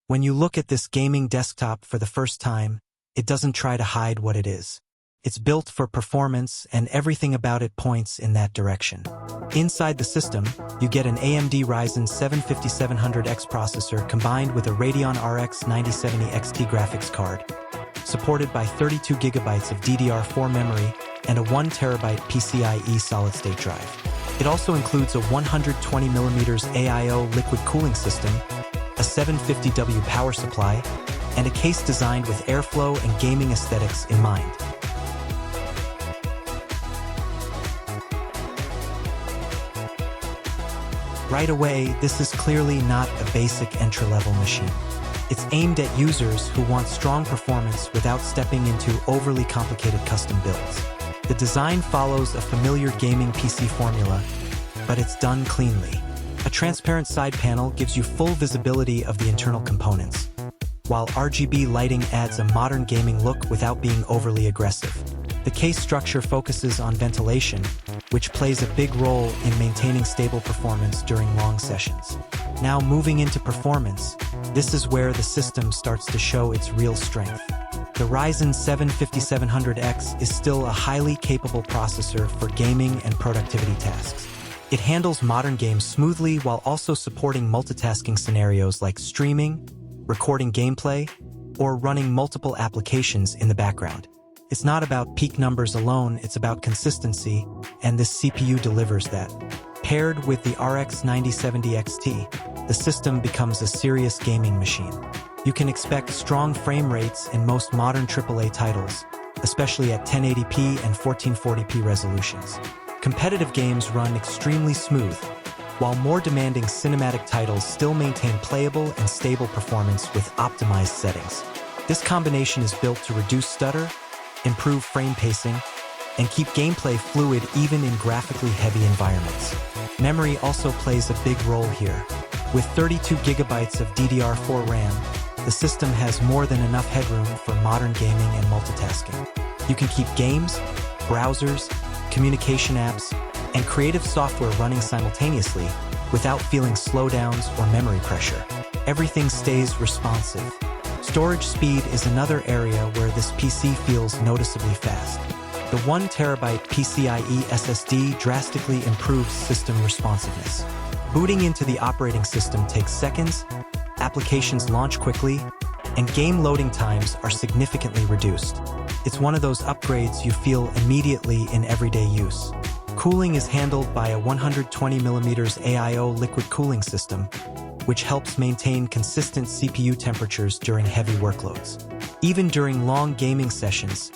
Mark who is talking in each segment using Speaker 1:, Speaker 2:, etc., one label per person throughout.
Speaker 1: When you look at this gaming desktop for the first time, it doesn't try to hide what it is. It's built for performance, and everything about it points in that direction. Inside the system, you get an AMD Ryzen 7 5700X processor combined with a Radeon RX 9070 XT graphics card, supported by 32 GB of DDR4 memory and a 1 TB PCIe solid-state drive. It also includes a 120mm AIO liquid cooling system, a 750W power supply, and a case designed with airflow and gaming aesthetics in mind. Right away, this is clearly not a basic entry-level machine. It's aimed at users who want strong performance without stepping into overly complicated custom builds. The design follows a familiar gaming PC formula, but it's done cleanly. A transparent side panel gives you full visibility of the internal components, while RGB lighting adds a modern gaming look without being overly aggressive. The case structure focuses on ventilation, which plays a big role in maintaining stable performance during long sessions. Now moving into performance, this is where the system starts to show its real strength. The Ryzen 7 5700X is still a highly capable processor for gaming and productivity tasks. It handles modern games smoothly while also supporting multitasking scenarios like streaming, recording gameplay, or running multiple applications in the background. It's not about peak numbers alone, it's about consistency, and this CPU delivers that. Paired with the RX 9070 XT, the system becomes a serious gaming machine. You can expect strong frame rates in most modern AAA titles, especially at 1080p and 1440p resolutions. Competitive games run extremely smooth, while more demanding cinematic titles still maintain playable and stable performance with optimized settings. This combination is built to reduce stutter, improve frame pacing, and keep gameplay fluid even in graphically heavy environments. Memory also plays a big role here. With 32 GB of DDR4 RAM, the system has more than enough headroom for modern gaming and multitasking. You can keep games, browsers, communication apps, and creative software running simultaneously without feeling slowdowns or memory pressure. Everything stays responsive. Storage speed is another area where this PC feels noticeably fast. The 1 TB PCIe SSD drastically improves system responsiveness. Booting into the operating system takes seconds, applications launch quickly, and game loading times are significantly reduced. It's one of those upgrades you feel immediately in everyday use. Cooling is handled by a 120mm AIO liquid cooling system, which helps maintain consistent CPU temperatures during heavy workloads. Even during long gaming sessions,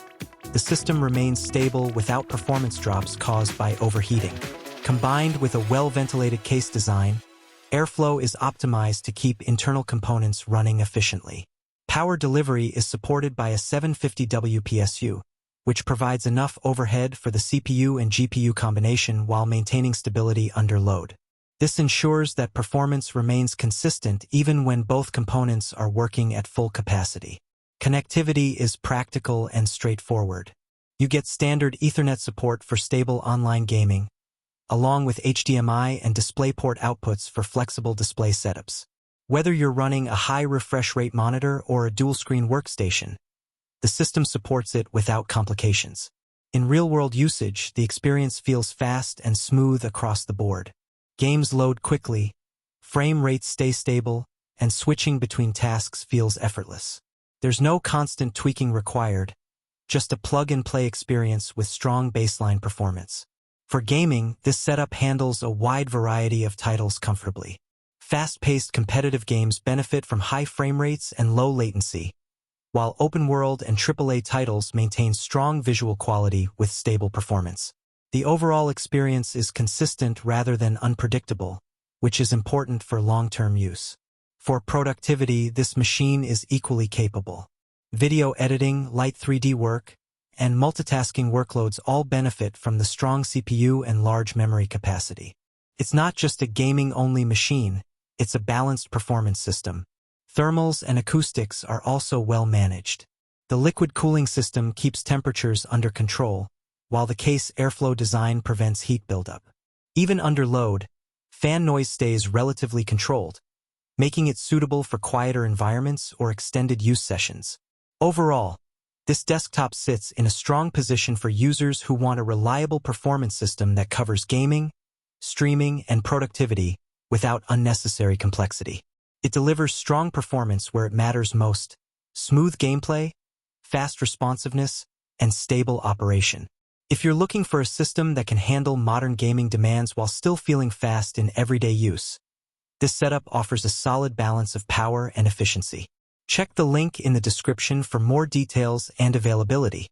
Speaker 1: the system remains stable without performance drops caused by overheating. Combined with a well-ventilated case design, airflow is optimized to keep internal components running efficiently. Power delivery is supported by a 750W PSU, which provides enough overhead for the CPU and GPU combination while maintaining stability under load. This ensures that performance remains consistent even when both components are working at full capacity. Connectivity is practical and straightforward. You get standard Ethernet support for stable online gaming, along with HDMI and DisplayPort outputs for flexible display setups. Whether you're running a high refresh rate monitor or a dual-screen workstation, the system supports it without complications. In real-world usage, the experience feels fast and smooth across the board. Games load quickly, frame rates stay stable, and switching between tasks feels effortless. There's no constant tweaking required, just a plug-and-play experience with strong baseline performance. For gaming, this setup handles a wide variety of titles comfortably. Fast-paced competitive games benefit from high frame rates and low latency, while open-world and AAA titles maintain strong visual quality with stable performance. The overall experience is consistent rather than unpredictable, which is important for long-term use. For productivity, this machine is equally capable. Video editing, light 3D work, and multitasking workloads all benefit from the strong CPU and large memory capacity. It's not just a gaming-only machine, it's a balanced performance system. Thermals and acoustics are also well managed. The liquid cooling system keeps temperatures under control, while the case airflow design prevents heat buildup. Even under load, fan noise stays relatively controlled, making it suitable for quieter environments or extended use sessions. Overall, this desktop sits in a strong position for users who want a reliable performance system that covers gaming, streaming, and productivity without unnecessary complexity. It delivers strong performance where it matters most: smooth gameplay, fast responsiveness, and stable operation. If you're looking for a system that can handle modern gaming demands while still feeling fast in everyday use, this setup offers a solid balance of power and efficiency. Check the link in the description for more details and availability.